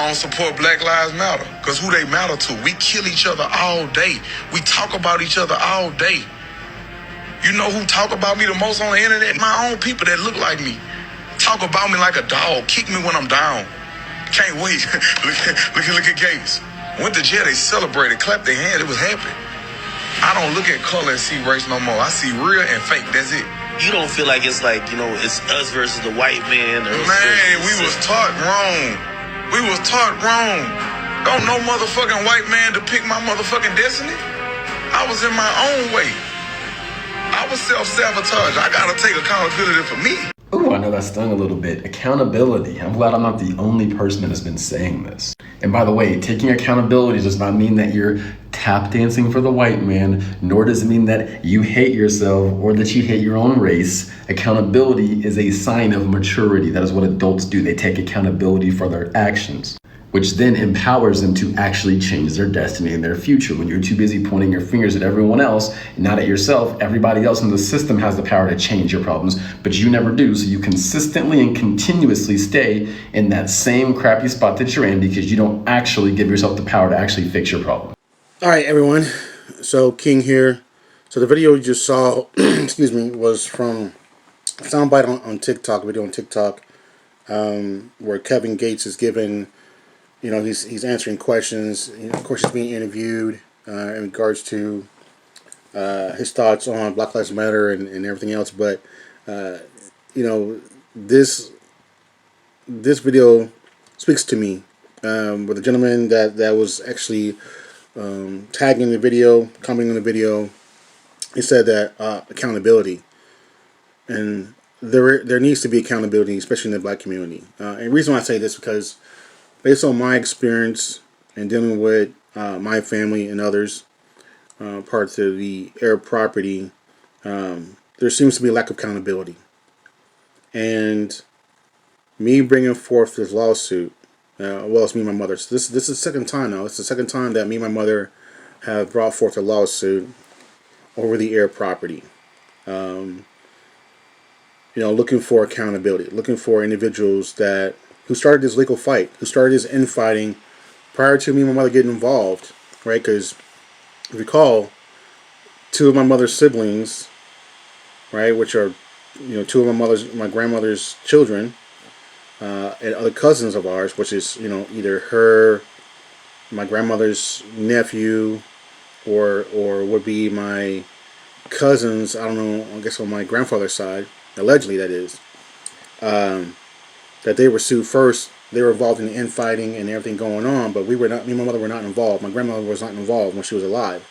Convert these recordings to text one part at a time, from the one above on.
I don't support Black Lives Matter, because who they matter to? We kill each other all day. We talk about each other all day. You know who talk about me the most on the internet? My own people that look like me. Talk about me like a dog. Kick me when I'm down. Can't wait. look at Gates. Went to jail, they celebrated, clapped their hands, it was happy. I don't look at color and see race no more. I see real and fake, that's it. You don't feel like it's like, you know, it's us versus the white man? Or man, we was taught wrong. We was taught wrong. Don't no motherfucking white man depict my motherfucking destiny. I was in my own way. I was self-sabotage. I gotta take accountability for me. Ooh, I know that stung a little bit. Accountability. I'm glad I'm not the only person that has been saying this. And by the way, taking accountability does not mean that you're tap dancing for the white man, nor does it mean that you hate yourself or that you hate your own race. Accountability is a sign of maturity. That is what adults do. They take accountability for their actions, which then empowers them to actually change their destiny and their future. When you're too busy pointing your fingers at everyone else and not at yourself, everybody else in the system has the power to change your problems, but you never do. So you consistently and continuously stay in that same crappy spot that you're in because you don't actually give yourself the power to actually fix your problem. All right, everyone. So King here. So the video you just saw, excuse me, was from a soundbite on TikTok, a video on TikTok, where Kevin Gates is given, you know, he's answering questions. You know, of course, he's being interviewed in regards to his thoughts on Black Lives Matter and everything else. But you know, this video speaks to me. With the gentleman that was actually tagging the video, commenting on the video, he said that accountability, and there needs to be accountability, especially in the Black community. And the reason why I say this is because, based on my experience in dealing with my family and others, parts of the Heir property, there seems to be a lack of accountability. And me bringing forth this lawsuit, well, it's me and my mother. So this is the second time now. It's the second time that me and my mother have brought forth a lawsuit over the Heir property. You know, looking for accountability, looking for individuals who started this legal fight, who started this infighting prior to me and my mother getting involved, right? Because if you recall, two of my mother's siblings, right, which are, you know, two of my grandmother's children, and other cousins of ours, which is, you know, either my grandmother's nephew, or would be my cousins, I don't know, I guess on my grandfather's side, allegedly that is, that they were sued first. They were involved in the infighting and everything going on, but me and my mother were not involved. My grandmother was not involved when she was alive.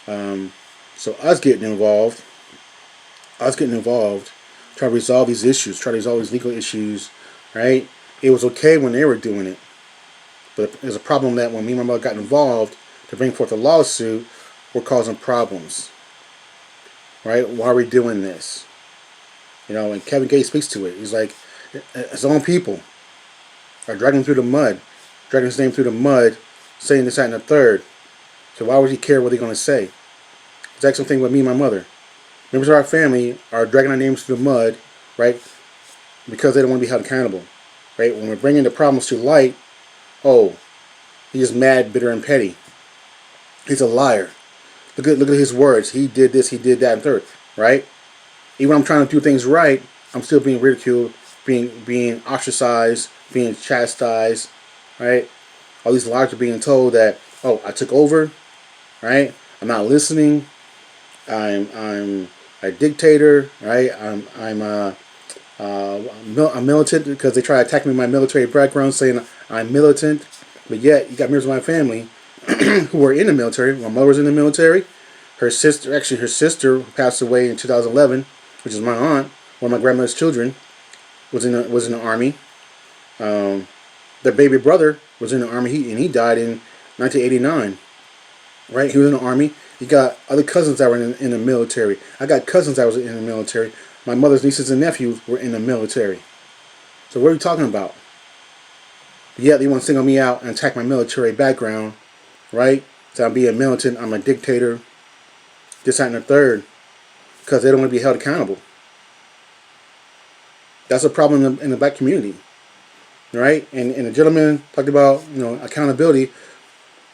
So us getting involved, try to resolve these issues, try to resolve these legal issues, right? It was okay when they were doing it, but there's a problem that when me and my mother got involved to bring forth a lawsuit, we're causing problems, right? Why are we doing this? You know, and Kevin Gates speaks to it. He's like, his own people are dragging him through the mud, dragging his name through the mud, saying this, that, and the third. So why would he care what they're going to say? It's like something with me and my mother. Members of our family are dragging our names through the mud, right? Because they don't want to be held accountable, right? When we're bringing the problems to light, oh, he's mad, bitter, and petty. He's a liar. Look at his words. He did this, he did that, and third, right? Even when I'm trying to do things right, I'm still being ridiculed, being ostracized, being chastised, right? All these lies are being told that, oh, I took over, right? I'm not listening. I'm a dictator, right? I'm militant because they try to attack me in my military background, saying I'm militant. But yet, you got members of my family who were in the military. My mother was in the military. Her sister who passed away in 2011, which is my aunt, one of my grandmother's children, was in the army. Their baby brother was in the army, and he died in 1989. Right? He was in the army. You got other cousins that were in the military. I got cousins that was in the military. My mother's nieces and nephews were in the military. So what are we talking about? Yet they want to single me out and attack my military background, right? So I'm being militant, I'm a dictator, this, that, and the third, because they don't want to be held accountable. That's a problem in the Black community. right? And the gentleman talked about, accountability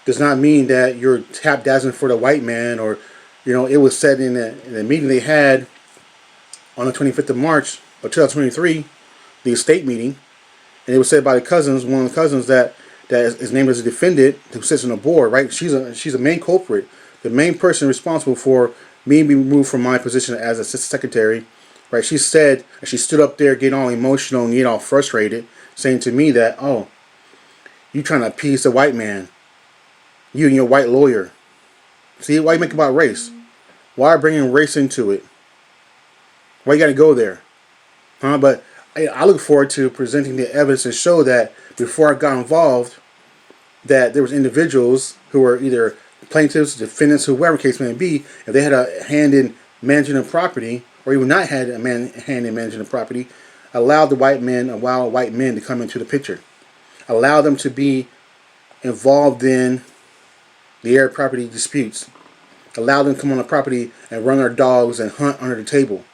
does not mean that you're tap dancing for the white man, or, it was said in the meeting they had on the 25th of March of 2023, the estate meeting, and it was said by the cousins, one of the cousins that is named as a defendant who sits on the board, right? She's a main culprit, the main person responsible for me being removed from my position as assistant secretary, right? She said, and she stood up there getting all emotional and getting all frustrated, saying to me that, oh, you trying to appease the white man, you and your white lawyer. See, why you make about race? Why bringing race into it? Why you got to go there? Huh? But I look forward to presenting the evidence and show that before I got involved, that there was individuals who were either plaintiffs, defendants, whoever the case may be, if they had a hand in managing the property, or even not had a hand in managing the property, allowed the white men, allow white men to come into the picture, allow them to be involved in the Heir property disputes, allow them to come on the property and run their dogs and hunt under the table.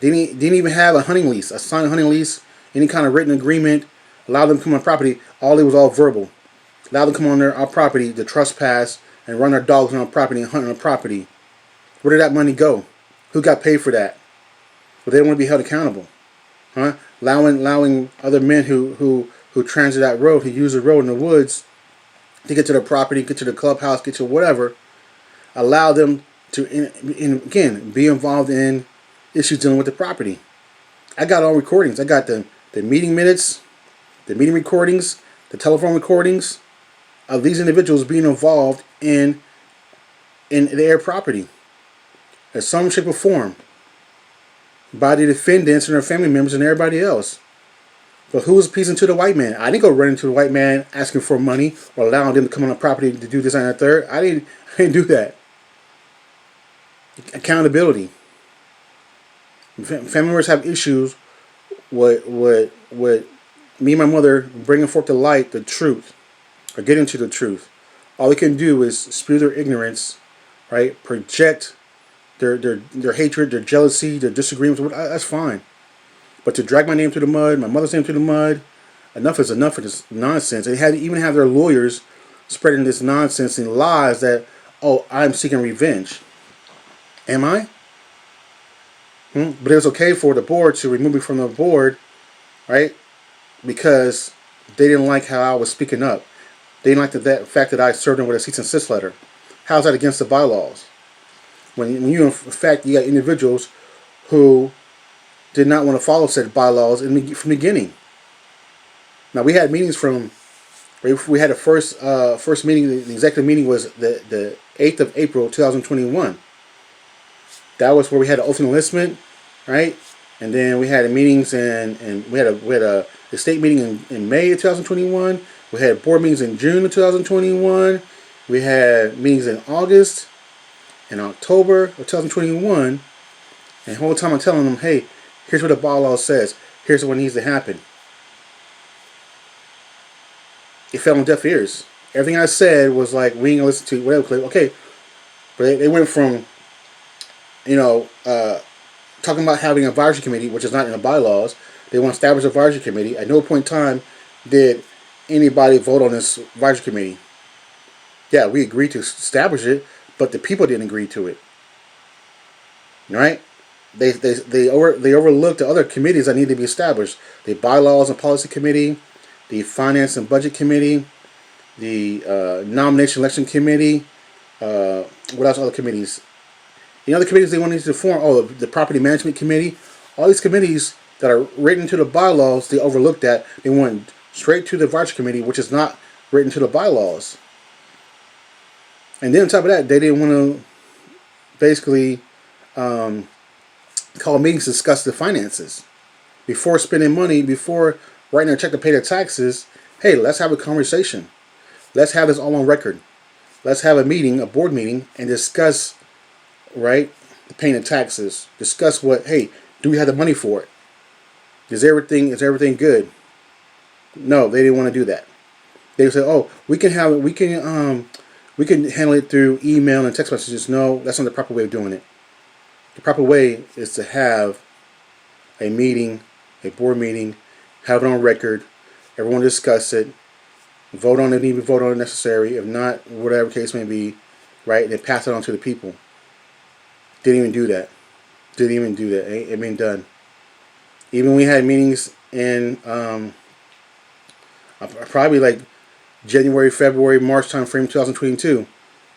Didn't even have a hunting lease, a signed hunting lease, any kind of written agreement. Allow them to come on property. It was all verbal. Allow them to come on our property to trespass and run their dogs on our property and hunt on our property. Where did that money go? Who got paid for that? Well, they don't want to be held accountable, huh? Allowing other men who transit that road, who use the road in the woods to get to the property, get to the clubhouse, get to whatever. Allow them to, again, be involved in issues dealing with the property. I got all recordings. I got the meeting minutes, the meeting recordings, the telephone recordings of these individuals being involved in their property in some shape or form by the defendants and their family members and everybody else. But who was appeasing to the white man? I didn't go running to the white man asking for money or allowing them to come on the property to do this and that third. I didn't do that. Accountability. Family members have issues with me and my mother bringing forth to light the truth, or getting to the truth. All they can do is spew their ignorance, right? Project their hatred, their jealousy, their disagreements. That's fine. But to drag my name through the mud, my mother's name through the mud, enough is enough of this nonsense. They had to even have their lawyers spreading this nonsense and lies that, oh, I'm seeking revenge. Am I? But it was okay for the board to remove me from the board, right? Because they didn't like how I was speaking up. They didn't like the fact that I served them with a cease and desist letter. How's that against the bylaws? When you, in fact, you got individuals who did not want to follow said bylaws from the beginning. Now, we had meetings we had a first meeting, the executive meeting was the 8th of April, 2021. That was where we had an oath of enlistment, right? And then we had meetings and we had a state meeting in May of 2021. We had board meetings in June of 2021. We had meetings in August and October of 2021. And the whole time I'm telling them, hey, here's what the bylaw says. Here's what needs to happen. It fell on deaf ears. Everything I said was like, we ain't gonna listen to whatever. Okay, but they went from talking about having an advisory committee, which is not in the bylaws. They want to establish an advisory committee. At no point in time did anybody vote on this advisory committee. Yeah, we agreed to establish it, but the people didn't agree to it. Right? They overlooked the other committees that need to be established. The bylaws and policy committee, the finance and budget committee, the nomination election committee. What else? Other committees? The other committees they wanted to form, the property management committee, all these committees that are written to the bylaws, they overlooked that. They went straight to the advisory committee, which is not written to the bylaws. And then on top of that, they didn't want to basically call meetings to discuss the finances. Before spending money, before writing a check to pay their taxes, hey, let's have a conversation. Let's have this all on record. Let's have a meeting, a board meeting, and discuss, right, the paying of taxes. Discuss hey, do we have the money for it? Is everything good? No, they didn't want to do that. They said, oh, we can handle it through email and text messages. No, that's not the proper way of doing it. The proper way is to have a meeting, a board meeting, have it on record. Everyone discuss it. Vote on it, need to vote on it necessary. If not, whatever case may be, right? And then pass it on to the people. Didn't even do that. Didn't even do that. It ain't done. Even when we had meetings in probably like January, February, March time frame 2022,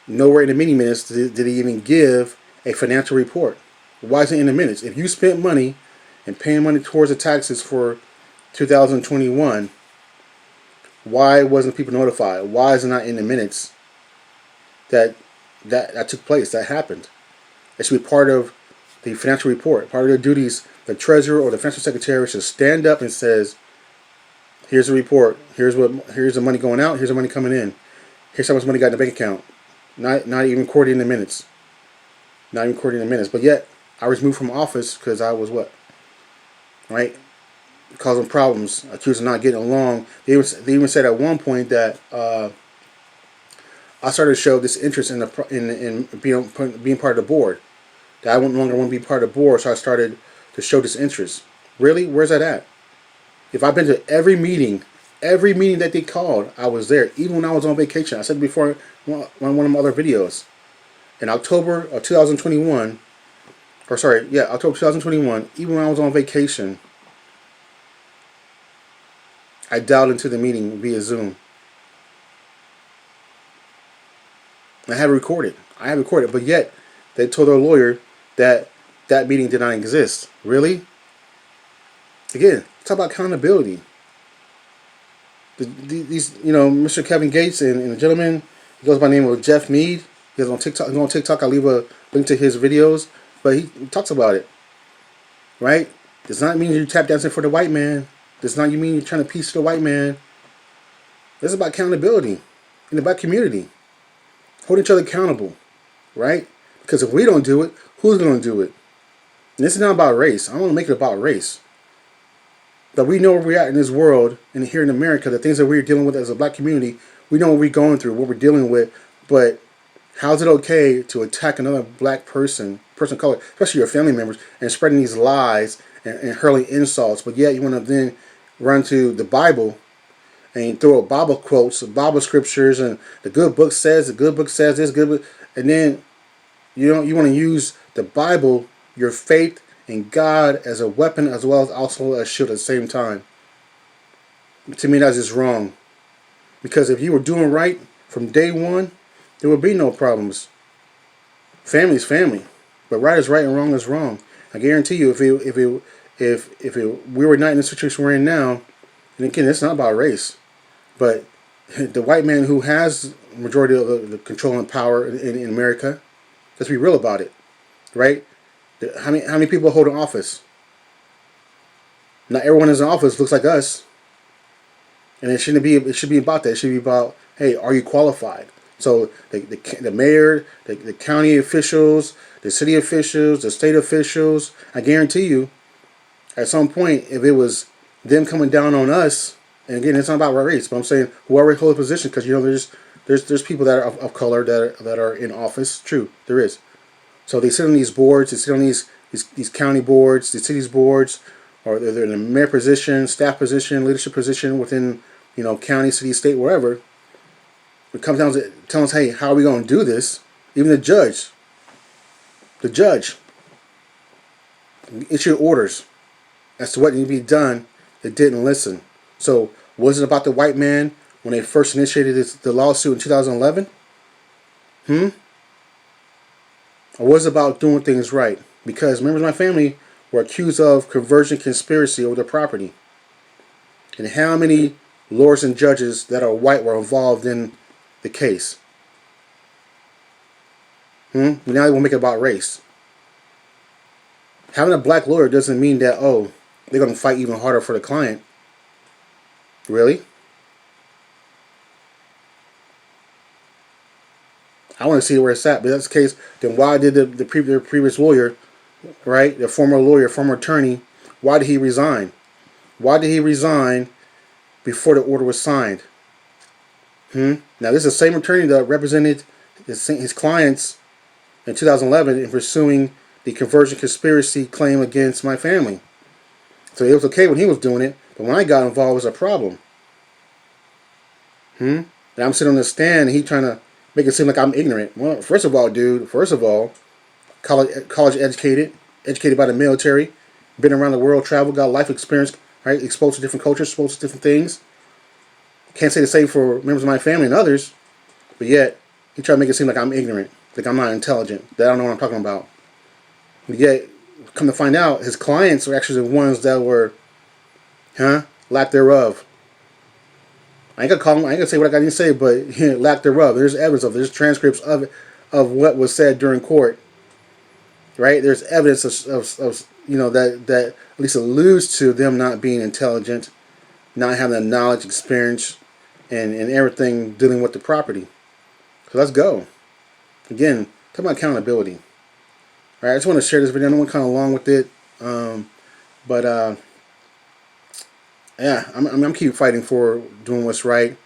nowhere in the meeting minutes did he even give a financial report. Why is it in the minutes? If you spent money and paying money towards the taxes for 2021, why wasn't people notified? Why is it not in the minutes that took place, that happened? It should be part of the financial report. Part of their duties, the treasurer or the financial secretary should stand up and says, here's the report, here's the money going out, here's the money coming in, here's how much money got in the bank account. Not even recording in the minutes. Not even recording in the minutes. But yet, I was moved from office because I was what? Right? Causing problems, accused of not getting along. They even said at one point that I started to show this interest in being part of the board. That I no longer want to be part of the board, so I started to show this interest. Really? Where's that at? If I've been to every meeting that they called, I was there. Even when I was on vacation. I said before in one of my other videos. In October of 2021, October 2021, even when I was on vacation, I dialed into the meeting via Zoom. I had it recorded. But yet they told their lawyer that that meeting did not exist. Really? Again, talk about accountability. These, Mr. Kevin Gates and the gentleman, he goes by the name of Jeff Mead. He's on TikTok. I'll leave a link to his videos, but he talks about it. Right? Does not mean you're tap dancing for the white man. Does not mean you're trying to piece the white man. This is about accountability in the black community. Hold each other accountable. Right? Because if we don't do it, who's going to do it? And this is not about race. I don't want to make it about race. But we know where we're at in this world, and here in America, the things that we're dealing with as a black community, we know what we're going through, what we're dealing with. But how is it okay to attack another black person of color, especially your family members, and spreading these lies and hurling insults? But yet you want to then run to the Bible and throw out Bible quotes, Bible scriptures, and the good book says this, good book, and then you want to use the Bible, your faith in God, as a weapon as well as also a shield at the same time. To me, that's just wrong. Because if you were doing right from day one, there would be no problems. Family's family, but right is right and wrong is wrong. I guarantee you, if we were not in the situation we're in now, and again, it's not about race, but the white man who has majority of the control and power in America, let's be real about it, right? How many people hold an office? Not everyone in office looks like us, and it should be about that. It should be about, hey, are you qualified? So the mayor, the county officials, the city officials, the state officials, I guarantee you, at some point, if it was them coming down on us, and again, it's not about race, but I'm saying whoever holds a position, because there's people that are of color that are in office. True, there is. So they sit on these boards, they sit on these county boards, the cities boards, or they're in a mayor position, staff position, leadership position within, county, city, state, wherever. It comes down to telling us, hey, how are we going to do this? Even the judge issued orders as to what needed to be done. They didn't listen. So was it about the white man when they first initiated the lawsuit in 2011? Or was it about doing things right? Because members of my family were accused of conversion conspiracy over their property. And how many lawyers and judges that are white were involved in the case? Now they want to make it about race. Having a black lawyer doesn't mean that, they're going to fight even harder for the client. Really? I want to see where it's at. But if that's the case, then why did the previous lawyer, right, the former lawyer, former attorney, why did he resign? Why did he resign before the order was signed? Now, this is the same attorney that represented his clients in 2011 in pursuing the conversion conspiracy claim against my family. So it was okay when he was doing it, but when I got involved, it was a problem. And I'm sitting on the stand, and he trying to make it seem like I'm ignorant. Well, first of all, dude. First of all, college educated, educated by the military, been around the world, traveled, got life experience, right? Exposed to different cultures, exposed to different things. Can't say the same for members of my family and others, but yet he tried to make it seem like I'm ignorant, like I'm not intelligent, that I don't know what I'm talking about. But yet, come to find out, his clients were actually the ones that were, lack thereof. I ain't gonna call him. I ain't gonna say what I got to say, but lack thereof. There's evidence of it. There's transcripts of what was said during court. Right? There's evidence of that at least alludes to them not being intelligent, not having the knowledge, experience, and everything dealing with the property. So let's go. Again, talk about accountability. All right, I just want to share this video. I know I'm kind of long with it, but yeah, I'm keep fighting for doing what's right,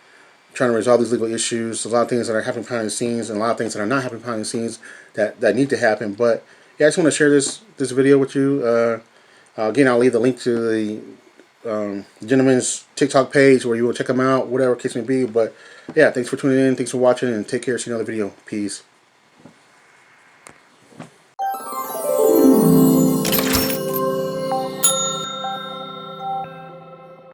trying to resolve these legal issues. There's a lot of things that are happening behind the scenes, and a lot of things that are not happening behind the scenes that need to happen. But yeah, I just want to share this video with you. Again, I'll leave the link to the gentleman's TikTok page where you will check him out, whatever case may be. But yeah, thanks for tuning in, thanks for watching, and take care. See you in another video. Peace.